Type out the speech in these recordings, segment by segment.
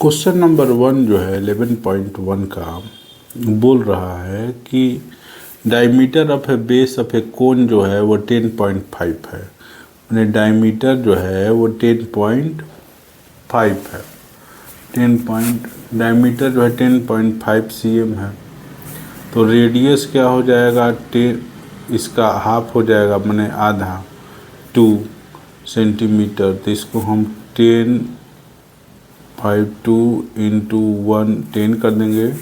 Question number 1 जो है 11.1 का बोल रहा है कि diameter of a base of a cone जो है वो 10.5 है। यानी डायमीटर जो है वो 10.5 है। डायमीटर जो है 10.5 cm है। तो रेडियस क्या हो जाएगा, 10, इसका हाफ हो जाएगा, माने आधा, 2 सेंटीमीटर। तो इसको हम 10/2 इंटू 1 10 कर देंगे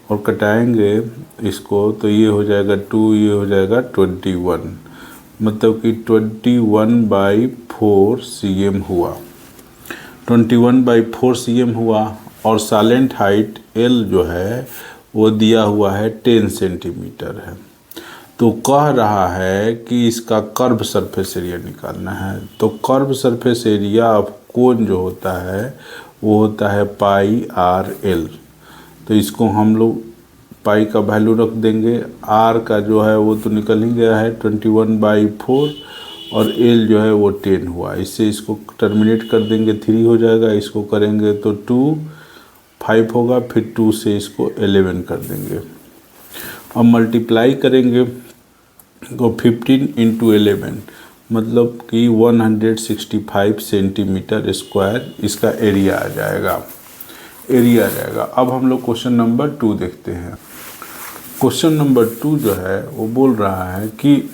और कटाएंगे इसको, तो ये हो जाएगा 2, ये हो जाएगा 21, मतलब कि 21/4 cm हुआ। 21/4 cm हुआ। और साइलेंट हाइट L जो है वो दिया हुआ है 10 सेंटीमीटर है। तो कह रहा है कि इसका कर्व सरफेस एरिया निकालना है। तो curve surface area of cone जो होता है वो होता है πr/L। तो इसको हम लोग पाई का वैल्यू रख देंगे। r का जो है वो तो निकल ही गया है 21/4 और L जो है वो 10 हुआ। इससे इसको टर्मिनेट कर देंगे, 3 हो जाएगा। इसको करेंगे तो 2 5 होगा, फिर 2 से इसको 11 कर देंगे और मल्टीप्लाई करेंगे तो 15 इंटू 11 मतलब कि 165 सेंटीमीटर स्क्वायर इसका एरिया आ जाएगा। अब हम लोग क्वेश्चन नंबर 2 देखते हैं। क्वेश्चन नंबर 2 जो है वो बोल रहा है कि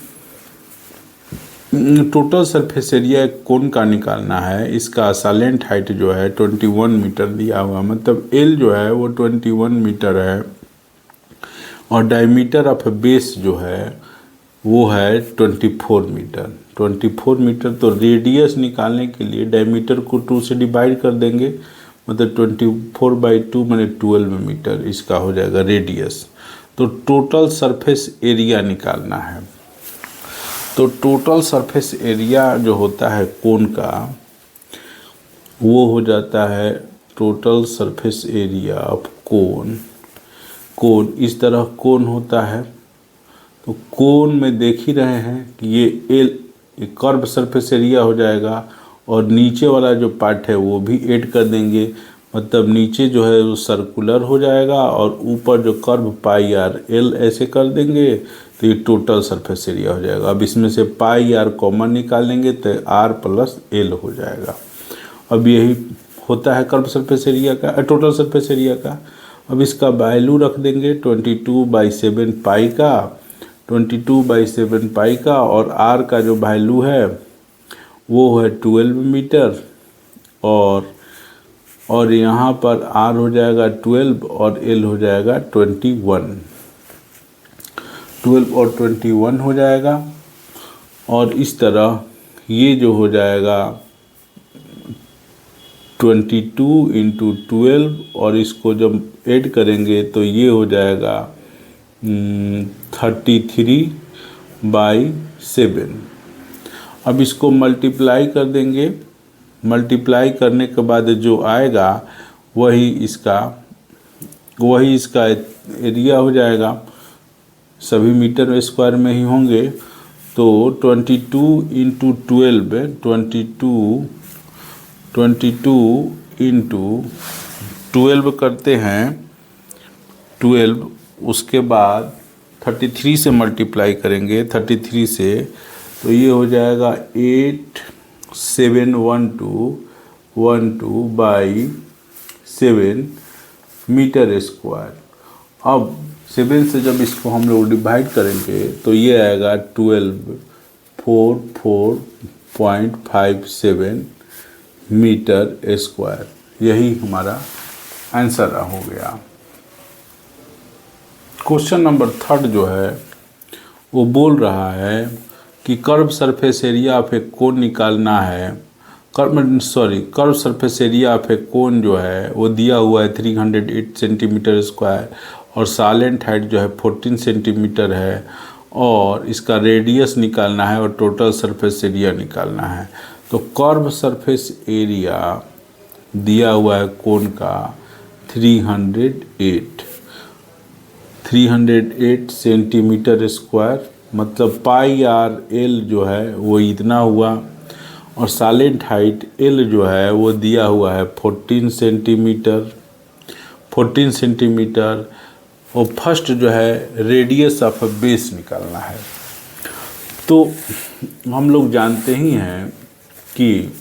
टोटल सरफेस एरिया कोन का निकालना है। इसका साइलेंट हाइट जो है 21 मीटर दिया हुआ, मतलब L जो है वो 21 मीटर है और डायमीटर ऑफ बेस जो है वो है 24 मीटर। 24 मीटर। तो रेडियस निकालने के लिए डायमीटर को 2 से डिवाइड कर देंगे, मतलब 24/2 माने 12 मीटर इसका हो जाएगा रेडियस। तो टोटल सरफेस एरिया निकालना है। तो टोटल सरफेस एरिया जो होता है कोन का वो हो जाता है total surface area of cone. इस तरह कोन होता है। तो कोन में देख ही रहे हैं कि ये कर्व सरफेस एरिया हो जाएगा और नीचे वाला जो पार्ट है वो भी ऐड कर देंगे, मतलब नीचे जो है वो सर्कुलर हो जाएगा और ऊपर जो कर्व πr/L ऐसे कर देंगे तो ये टोटल सरफेस एरिया हो जाएगा। अब इसमें से πr कॉमन निकाल लेंगे तो r+L हो जाएगा। अब यही होता है कर्व सरफेस एरिया का, टोटल सरफेस एरिया का। अब इसका वैल्यू रख देंगे 22/7 पाई का, 22/7 पाई का, और r का जो वैल्यू है वो है 12 मीटर और यहाँ पर r हो जाएगा 12 और L हो जाएगा 21। 12 और 21 हो जाएगा। और इस तरह ये जो हो जाएगा 22 इंटू 12 और इसको जब ऐड करेंगे तो ये हो जाएगा 33/7। अब इसको मल्टीप्लाई कर देंगे। मल्टीप्लाई करने के बाद जो आएगा वही इसका एरिया हो जाएगा। सभी मीटर स्क्वायर में ही होंगे। तो 22 इंटू 12 22 इंटू 12 करते हैं 12, उसके बाद 33 से मल्टीप्लाई करेंगे 33 से, तो ये हो जाएगा 8712/7 मीटर स्क्वायर। अब 7 से जब इसको हम लोग डिवाइड करेंगे तो ये आएगा 1244.57 मीटर स्क्वायर। यही हमारा आंसर हो गया। क्वेश्चन नंबर 3 जो है वो बोल रहा है कि curve surface area of a कोन निकालना है। Curve surface area of a cone जो है वो दिया हुआ है 308 सेंटीमीटर स्क्वायर और साइलेंट हाइट जो है 14 सेंटीमीटर है और इसका रेडियस निकालना है और टोटल सरफेस एरिया निकालना है। तो कर्व सरफेस एरिया दिया हुआ है कोन का 308 सेंटीमीटर स्क्वायर, मतलब πr/L जो है वो इतना हुआ और साइलेंट हाइट एल जो है वो दिया हुआ है 14 सेंटीमीटर। 14 सेंटीमीटर। और फर्स्ट जो है रेडियस ऑफ बेस निकालना है। तो हम लोग जानते ही हैं कि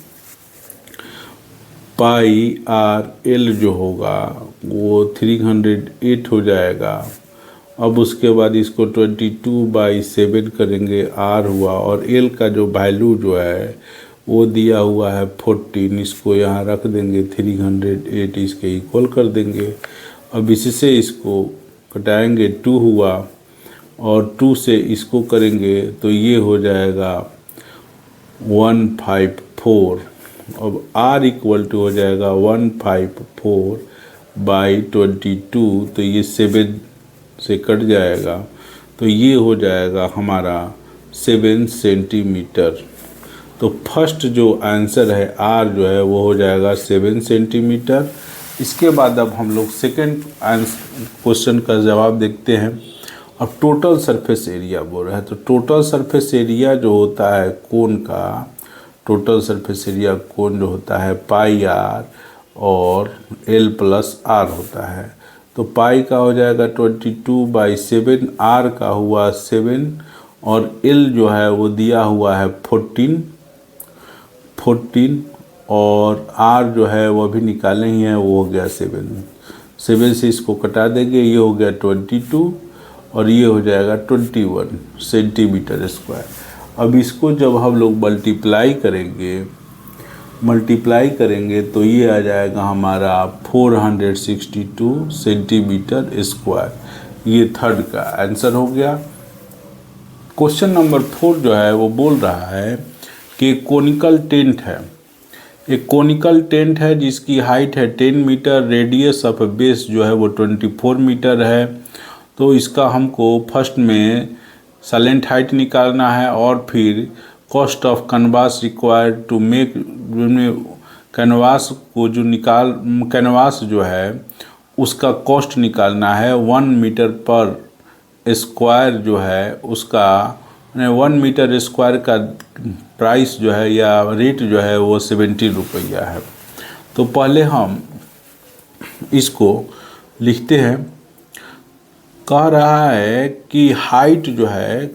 पाई आर एल जो होगा वो 308 हो जाएगा। अब उसके बाद इसको 22/7 करेंगे, आर हुआ, और एल का जो वैल्यू जो है वो दिया हुआ है 14। इसको यहाँ रख देंगे, 308 इसके इक्वल कर देंगे। अब इससे इसको घटाएंगे, 2 हुआ, और 2 से इसको करेंगे तो ये हो जाएगा 154। अब R इक्वल टू हो जाएगा 154/22, तो ये 7 से कट जाएगा, तो ये हो जाएगा हमारा 7 सेंटीमीटर। तो फर्स्ट जो आंसर है R जो है वो हो जाएगा 7 सेंटीमीटर। इसके बाद अब हम लोग सेकेंड क्वेश्चन का जवाब देखते हैं। अब टोटल सरफेस एरिया बोल रहा है, तो टोटल सरफेस एरिया जो होता है कोन का, टोटल सरफेस एरिया कोन जो होता है पाई आर और एल प्लस आर होता है। तो पाई का हो जाएगा 22/7, आर का हुआ 7, और एल जो है वो दिया हुआ है 14, और आर जो है वो अभी निकाले ही है, वो हो गया 7 से इसको कटा देंगे, ये हो गया 22, और ये हो जाएगा 21 सेंटीमीटर स्क्वायर। अब इसको जब हम लोग मल्टीप्लाई करेंगे तो ये आ जाएगा हमारा 462 सेंटीमीटर स्क्वायर। ये थर्ड का आंसर हो गया। क्वेश्चन नंबर 4 जो है वो बोल रहा है कि कोनिकल टेंट है। एक कोनिकल टेंट है जिसकी हाइट है 10 मीटर, रेडियस ऑफ बेस जो है वो 24 मीटर है। तो इसका हमको फर्स्ट में साइलेंट हाइट निकालना है, और फिर cost of canvas required to make, canvas को जो कैनवास जो है उसका कॉस्ट निकालना है। 1 मीटर पर स्क्वायर जो है उसका 1 मीटर स्क्वायर का प्राइस जो है या रेट जो है वो 70 रुपया है। तो पहले हम इसको लिखते हैं। कह रहा है कि हाइट जो है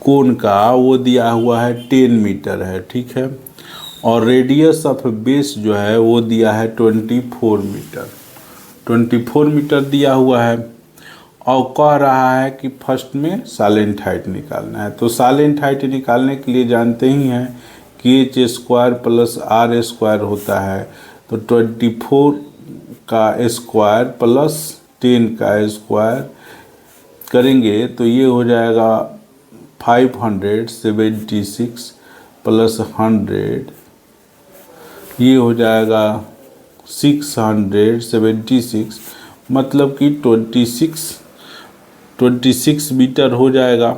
कोन का वो दिया हुआ है 10 मीटर है, ठीक है, और रेडियस ऑफ बेस जो है वो दिया है 24 मीटर। 24 मीटर दिया हुआ है, और कह रहा है कि फर्स्ट में साइलेंट हाइट निकालना है। तो साइलेंट हाइट निकालने के लिए जानते ही हैं कि H square plus R square होता है। तो 24 का स्क्वायर प्लस 10 का स्क्वायर करेंगे तो ये हो जाएगा 576 प्लस 100, ये हो जाएगा 676, मतलब कि 26 मीटर हो जाएगा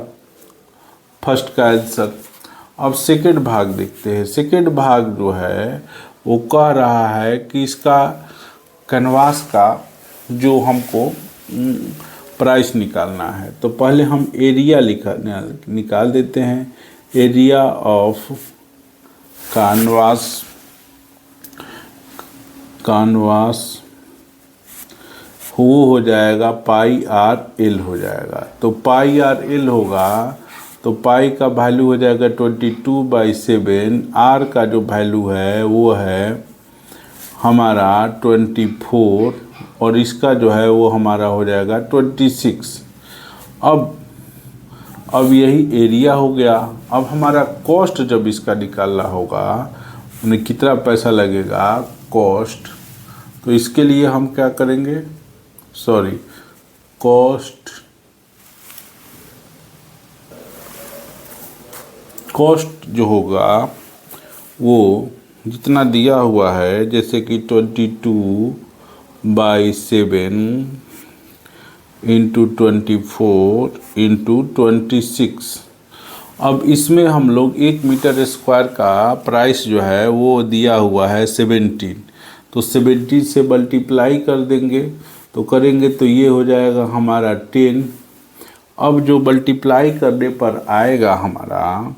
फर्स्ट का आंसर। अब सेकेंड भाग देखते हैं। सेकेंड भाग जो है वो कह रहा है कि इसका कैनवास का जो हमको प्राइस निकालना है। तो पहले हम एरिया निकाल देते हैं। एरिया ऑफ कैनवास वो हो जाएगा पाई आर एल हो जाएगा। तो पाई आर एल होगा तो पाई का वैल्यू हो जाएगा 22/7, आर का जो वैल्यू है वो है हमारा 24, और इसका जो है वो हमारा हो जाएगा 26। अब यही एरिया हो गया। अब हमारा कॉस्ट जब इसका निकालना होगा, उन्हें कितना पैसा लगेगा कॉस्ट, तो इसके लिए हम क्या करेंगे, कॉस्ट जो होगा वो जितना दिया हुआ है, जैसे कि 22/7 इंटू 24 इंटू 26। अब इसमें हम लोग 1 मीटर स्क्वायर का प्राइस जो है वो दिया हुआ है 17, तो 17 से मल्टीप्लाई कर देंगे तो करेंगे तो ये हो जाएगा हमारा 10। अब जो मल्टीप्लाई करने पर आएगा हमारा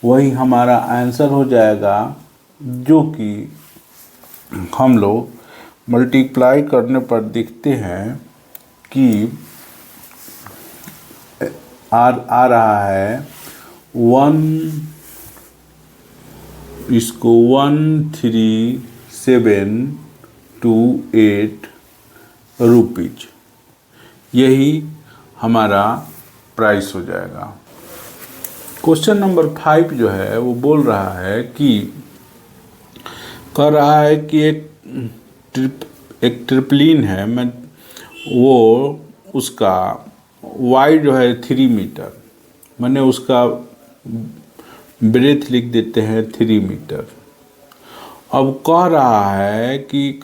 वही हमारा आंसर हो जाएगा, जो कि हम लोग मल्टीप्लाई करने पर देखते हैं कि आ रहा है 13728 रुपीज। यही हमारा प्राइस हो जाएगा। क्वेश्चन नंबर 5 जो है वो बोल रहा है कि कह रहा है कि एक ट्रिप्लिन है, मैं वो उसका वाई जो है 3 मीटर, मैंने उसका ब्रेथ लिख देते हैं 3 मीटर। अब कह रहा है कि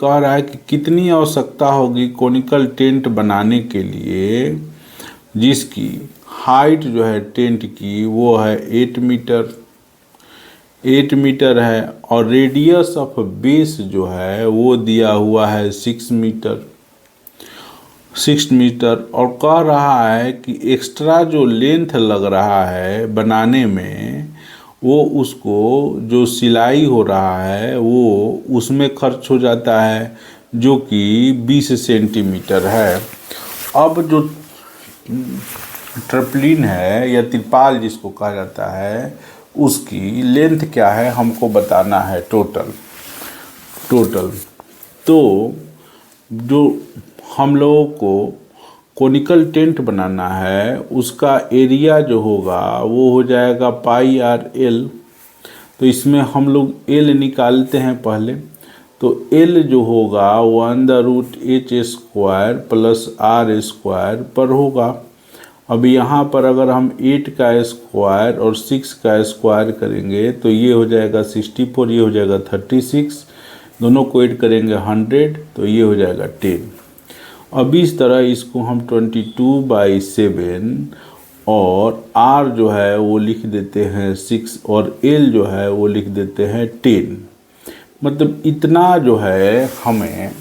कितनी आवश्यकता होगी कोनिकल टेंट बनाने के लिए, जिसकी हाइट जो है टेंट की वो है 8 मीटर है, और रेडियस ऑफ बेस जो है वो दिया हुआ है 6 मीटर। और कह रहा है कि एक्स्ट्रा जो लेंथ लग रहा है बनाने में, वो उसको जो सिलाई हो रहा है वो उसमें खर्च हो जाता है, जो कि 20 सेंटीमीटर है। अब जो ट्रिप्लिन है या तिरपाल जिसको कहा जाता है, उसकी लेंथ क्या है हमको बताना है टोटल। तो जो हम लोगों को कोनिकल टेंट बनाना है, उसका एरिया जो होगा वो हो जाएगा पाई आर एल। तो इसमें हम लोग एल निकालते हैं पहले। तो एल जो होगा वो √h² प्लस r² पर होगा। अब यहाँ पर अगर हम 8 का स्क्वायर और 6 का स्क्वायर करेंगे तो ये हो जाएगा 64, ये हो जाएगा 36, दोनों को ऐड करेंगे 100, तो ये हो जाएगा 10। अब इस तरह इसको हम 22/7 और r जो है वो लिख देते हैं 6 और l जो है वो लिख देते हैं 10। मतलब इतना जो है हमें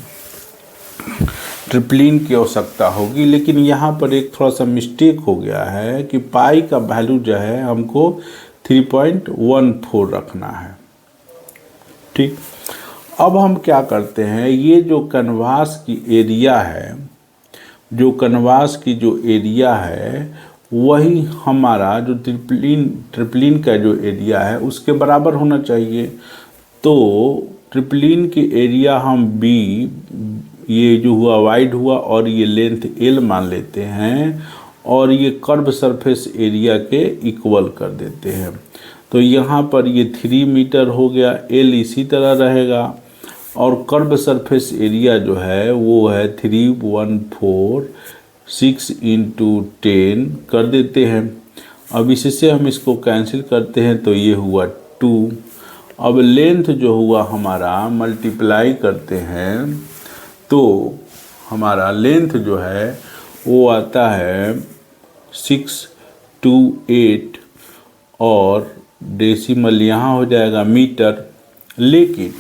ट्रिप्लिन की आवश्यकता होगी। लेकिन यहाँ पर एक थोड़ा सा मिस्टेक हो गया है कि पाई का वैल्यू जो है हमको 3.14 रखना है। ठीक, अब हम क्या करते हैं, ये जो कैनवास की एरिया है, वही हमारा जो ट्रिप्लिन का जो एरिया है उसके बराबर होना चाहिए। तो ट्रिप्लिन की एरिया हम b, ये जो हुआ वाइड हुआ और ये लेंथ l मान लेते हैं, और ये कर्व सरफेस एरिया के इक्वल कर देते हैं। तो यहाँ पर ये 3 मीटर हो गया, l इसी तरह रहेगा, और कर्व सरफेस एरिया जो है वो है 3146 × 10 कर देते हैं। अब इससे हम इसको कैंसिल करते हैं तो ये हुआ 2। अब लेंथ जो हुआ हमारा मल्टीप्लाई करते हैं तो हमारा लेंथ जो है वो आता है 628, और डेसिमल यहाँ हो जाएगा मीटर। लेकिन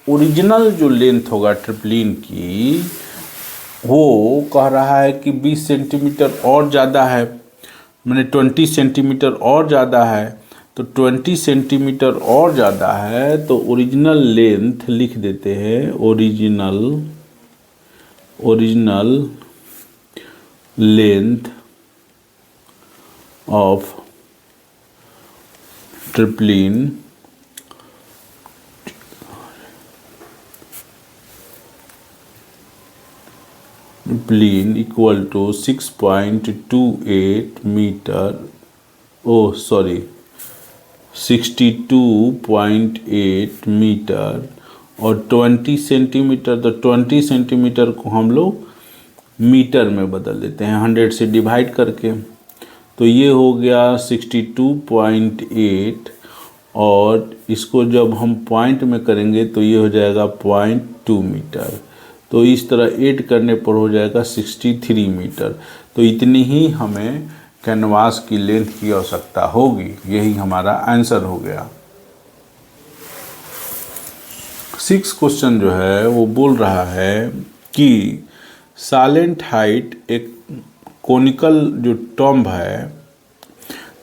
ओरिजिनल जो लेंथ होगा ट्रिप्लिन की, वो कह रहा है कि 20 सेंटीमीटर और ज़्यादा है, मैंने 20 सेंटीमीटर और ज़्यादा है। तो 20 सेंटीमीटर और ज़्यादा है तो ओरिजिनल लेंथ लिख देते हैं, original length of tarpaulin equal to 6.28 metre, 62.8 metre, और 20 सेंटीमीटर। तो 20 सेंटीमीटर को हम लोग मीटर में बदल देते हैं 100 से डिवाइड करके। तो ये हो गया 62.8, और इसको जब हम पॉइंट में करेंगे तो ये हो जाएगा 0.2 मीटर। तो इस तरह ऐड करने पर हो जाएगा 63 मीटर। तो इतनी ही हमें कैनवास की लेंथ की आवश्यकता होगी। यही हमारा आंसर हो गया। 6 क्वेश्चन जो है वो बोल रहा है कि साइलेंट हाइट एक कोनिकल जो टॉम्ब है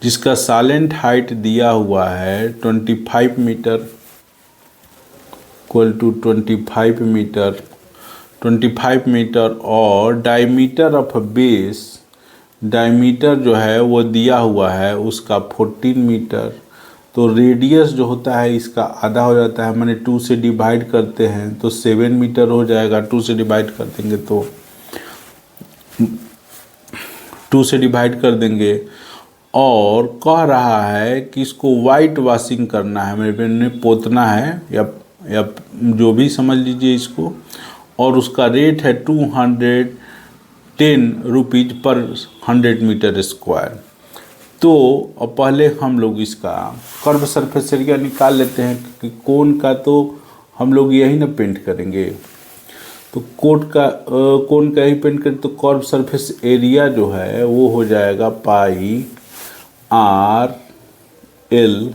जिसका साइलेंट हाइट दिया हुआ है 25 metre, equal to 25 metre, 25 metre, और डायमीटर ऑफ बेस, डायमीटर जो है वो दिया हुआ है उसका 14 मीटर। तो रेडियस जो होता है इसका आधा हो जाता है, मैंने 2 से डिवाइड करते हैं तो 7 मीटर हो जाएगा। 2 से डिवाइड कर देंगे तो 2 से डिवाइड कर देंगे। और कह रहा है कि इसको वाइट वॉशिंग करना है, मैंने पोतना है या जो भी समझ लीजिए इसको, और उसका रेट है 210 रुपीज़ पर 100 मीटर स्क्वायर। तो अब पहले हम लोग इसका कर्व सरफेस एरिया निकाल लेते हैं कि कोन का तो हम लोग यही ना पेंट करेंगे, तो कोन का ही पेंट करें तो कर्व सरफेस एरिया जो है वो हो जाएगा पाई आर एल।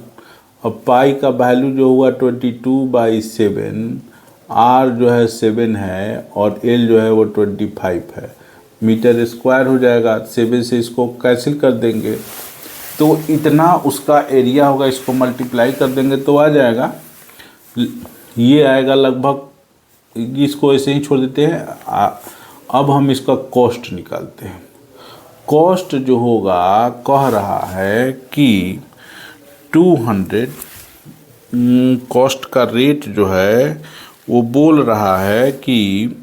अब पाई का वैल्यू जो हुआ 22/7, आर जो है 7 है और एल जो है वो 25 है, मीटर स्क्वायर हो जाएगा। 7 से इसको कैंसिल कर देंगे तो इतना उसका एरिया होगा, इसको मल्टीप्लाई कर देंगे तो आ जाएगा, ये आएगा लगभग, इसको ऐसे ही छोड़ देते हैं। अब हम इसका कॉस्ट निकालते हैं। कॉस्ट जो होगा कह रहा है कि 200, कॉस्ट का रेट जो है वो बोल रहा है कि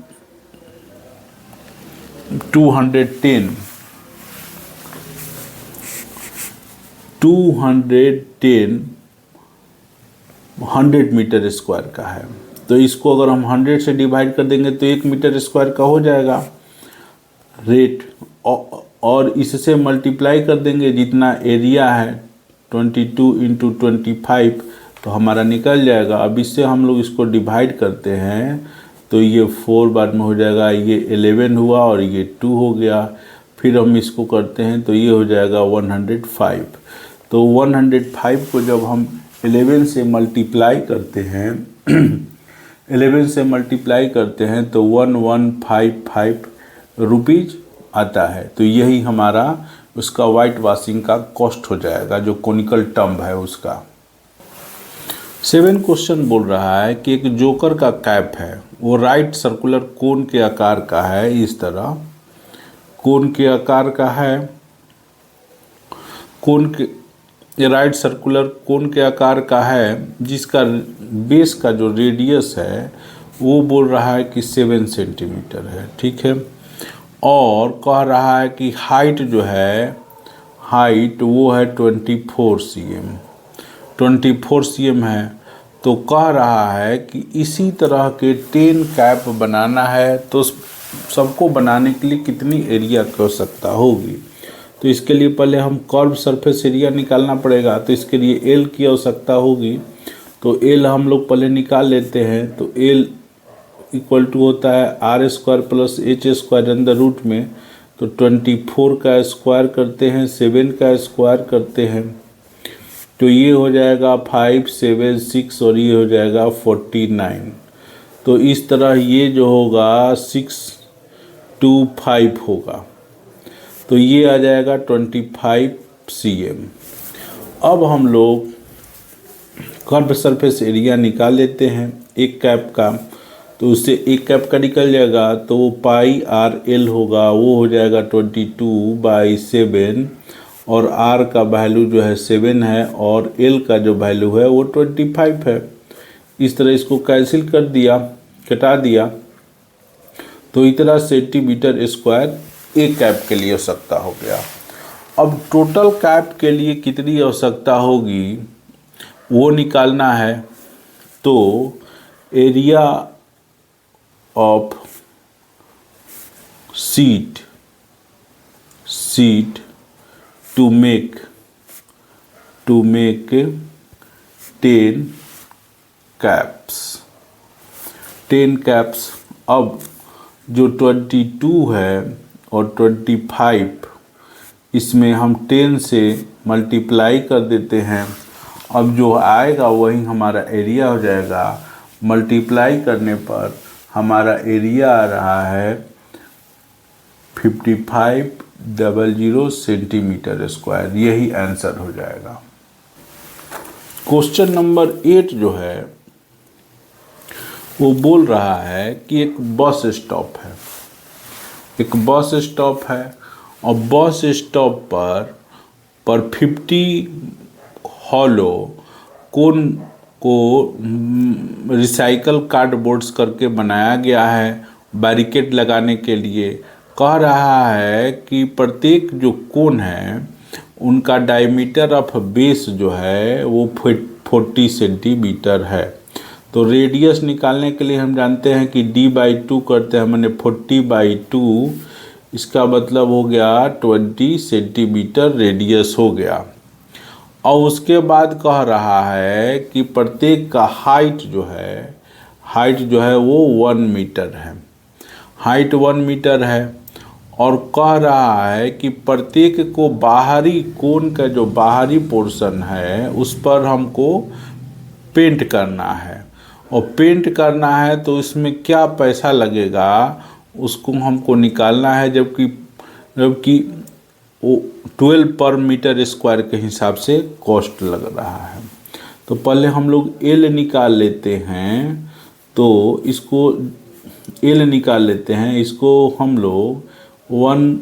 210 100 मीटर स्क्वायर का है। तो इसको अगर हम 100 से डिवाइड कर देंगे तो 1 मीटर स्क्वायर का हो जाएगा रेट, और इससे मल्टीप्लाई कर देंगे जितना एरिया है 22 × 25 तो हमारा निकल जाएगा। अब इससे हम लोग इसको डिवाइड करते हैं तो ये 4 बार में हो जाएगा, ये 11 हुआ और ये 2 हो गया। फिर हम इसको करते हैं तो ये हो जाएगा 105। तो 105 को जब हम 11 से मल्टीप्लाई करते हैं 11 से मल्टीप्लाई करते हैं तो 1155 रुपीज़ आता है। तो यही हमारा उसका वाइट वॉशिंग का कॉस्ट हो जाएगा, जो कोनिकल टर्म है उसका। 7 क्वेश्चन बोल रहा है कि एक जोकर का कैप है, वो राइट सर्कुलर कोन के आकार का है, इस तरह कोन के आकार का है, कोन के राइट सर्कुलर कोन के आकार का है, जिसका बेस का जो रेडियस है वो बोल रहा है कि 7 सेंटीमीटर है, ठीक है। और कह रहा है कि हाइट जो है, हाइट वो है 24 cm है। तो कह रहा है कि इसी तरह के 10 कैप बनाना है, तो सबको बनाने के लिए कितनी एरिया की आवश्यकता होगी। तो इसके लिए पहले हम कर्व सरफेस एरिया निकालना पड़ेगा, तो इसके लिए एल की आवश्यकता होगी। तो एल हम लोग पहले निकाल लेते हैं। तो एल इक्वल टू होता है r² + h² अंदर रूट में, तो 24 का स्क्वायर करते हैं, 7 का स्क्वायर करते हैं, तो ये हो जाएगा 5, 7, 6 और ये हो जाएगा 49। तो इस तरह ये जो होगा 625 होगा, तो ये आ जाएगा 25 cm। अब हम लोग कर्व सरफेस एरिया निकाल लेते हैं एक कैप का, तो उससे एक कैप का निकल जाएगा, तो वो पाई आर एल होगा, वो हो जाएगा 22/7, और आर का वैल्यू जो है 7 है और एल का जो वैल्यू है वो 25 है। इस तरह इसको कैंसिल कर दिया, कटा दिया, तो इतना सेंटीमीटर स्क्वायर एक कैप के लिए आवश्यकता हो गया। अब टोटल कैप के लिए कितनी आवश्यकता होगी वो निकालना है। तो area of sheet to make 10 caps. अब जो 22 है और 25, इसमें हम 10 से मल्टीप्लाई कर देते हैं। अब जो आएगा वही हमारा एरिया हो जाएगा। मल्टीप्लाई करने पर हमारा एरिया आ रहा है 55 00 सेंटीमीटर स्क्वायर, यही आंसर हो जाएगा। क्वेश्चन नंबर 8 जो है वो बोल रहा है कि एक बस स्टॉप है, एक बस स्टॉप है और बस स्टॉप पर 50 हॉलो कोन को रिसाइकल कार्डबोर्ड्स करके बनाया गया है बैरिकेड लगाने के लिए। कह रहा है कि प्रत्येक जो कोन है उनका डायमीटर ऑफ बेस जो है वो 40 सेंटीमीटर है। तो रेडियस निकालने के लिए हम जानते हैं कि d/2 करते हैं, मैंने 40/2, इसका मतलब हो गया 20 सेंटीमीटर रेडियस हो गया। और उसके बाद कह रहा है कि प्रत्येक का हाइट जो है वो 1 मीटर है, हाइट 1 मीटर है। और कह रहा है कि प्रत्येक को बाहरी कोन का जो बाहरी पोर्शन है उस पर हमको पेंट करना है, और पेंट करना है तो इसमें क्या पैसा लगेगा उसको हमको निकालना है, जबकि वो 12 पर मीटर स्क्वायर के हिसाब से कॉस्ट लग रहा है। तो पहले हम लोग एल निकाल लेते हैं, तो इसको एल निकाल लेते हैं, इसको हम लोग 1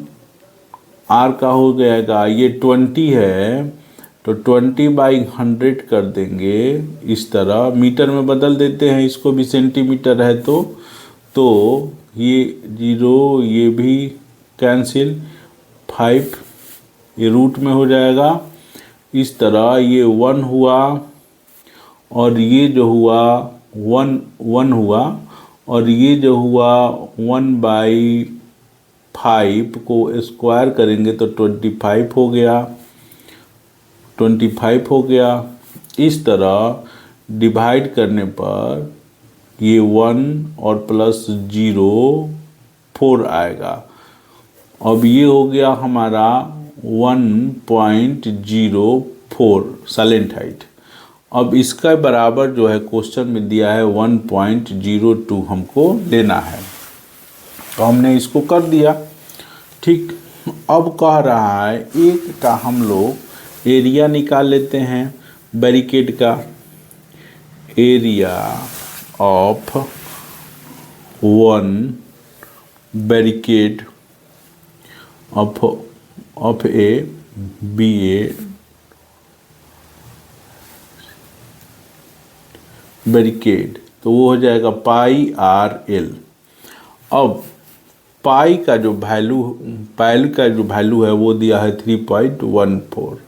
आर का हो जाएगा, ये 20 है तो 20/100 कर देंगे, इस तरह मीटर में बदल देते हैं, इसको भी सेंटीमीटर है तो ये 0 ये भी कैंसिल, 5 ये रूट में हो जाएगा, इस तरह ये 1 हुआ और ये जो हुआ 1 हुआ, और ये जो हुआ 1/5 को स्क्वायर करेंगे तो 25 हो गया, 25 हो गया। इस तरह डिवाइड करने पर ये 1 और प्लस 0 4 आएगा। अब ये हो गया हमारा 1.04 साइलेंट हाइट। अब इसका बराबर जो है क्वेश्चन में दिया है 1.02 हमको लेना है, तो हमने इसको कर दिया। ठीक, अब कह रहा है एक का हम लोग एरिया निकाल लेते हैं बैरिकेड का। Area of 1 barricade of A B A barricade, तो वो हो जाएगा πr/l। अब पाई का जो वैल्यू है वो दिया है 3.14,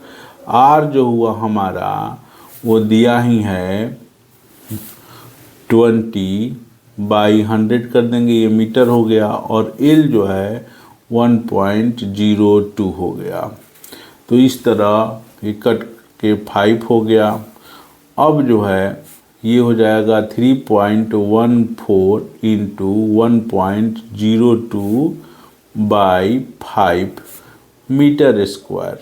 आर जो हुआ हमारा वो दिया ही है 20/100 कर देंगे, ये मीटर हो गया, और एल जो है 1.02 हो गया। तो इस तरह ये कट के 5 हो गया। अब जो है ये हो जाएगा 3.14 इंटू 1.02/5 मीटर स्क्वायर।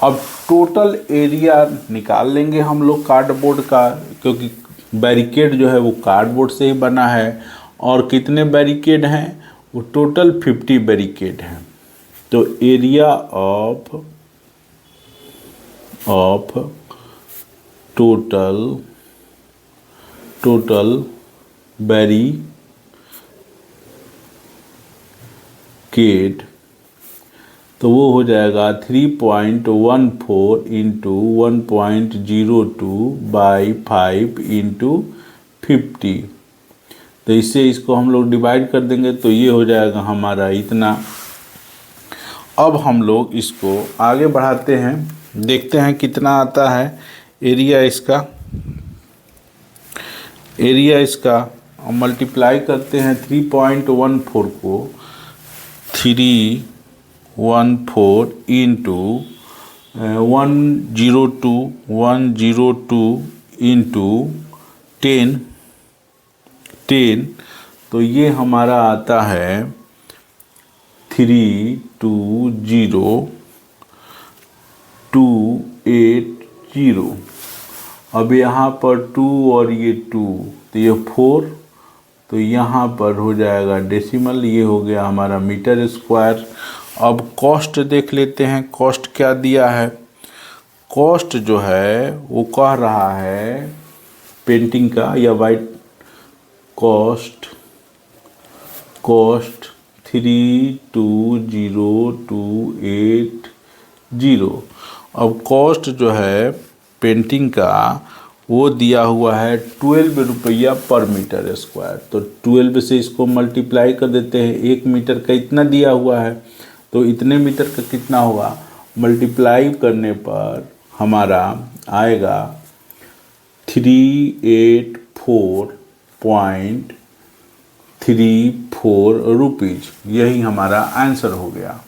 अब टोटल एरिया निकाल लेंगे हम लोग कार्डबोर्ड का, क्योंकि बैरिकेड जो है वो कार्डबोर्ड से ही बना है, और कितने बैरिकेड हैं वो टोटल 50 बैरिकेड हैं। तो एरिया ऑफ टोटल बैरिकेड, तो वो हो जाएगा 3.14 इंटू 1.02/5 इंटू 50। तो इससे इसको हम लोग डिवाइड कर देंगे, तो ये हो जाएगा हमारा इतना। अब हम लोग इसको आगे बढ़ाते हैं, देखते हैं कितना आता है एरिया इसका। मल्टीप्लाई करते हैं 3.14 को 314 इंटू 102 इंटू 10, तो ये हमारा आता है 320,280। अब यहाँ पर 2 और ये 2, तो ये 4, तो यहाँ पर हो जाएगा डेसिमल, ये हो गया हमारा मीटर स्क्वायर। अब कॉस्ट देख लेते हैं, कॉस्ट क्या दिया है। कॉस्ट जो है वो कह रहा है पेंटिंग का या वाइट कॉस्ट 320280। अब कॉस्ट जो है पेंटिंग का वो दिया हुआ है 12 रुपया पर मीटर स्क्वायर। तो 12 से इसको मल्टीप्लाई कर देते हैं। 1 मीटर का इतना दिया हुआ है तो इतने मीटर का कितना होगा, मल्टीप्लाई करने पर हमारा आएगा 384.34 रुपीज़। यही हमारा आंसर हो गया।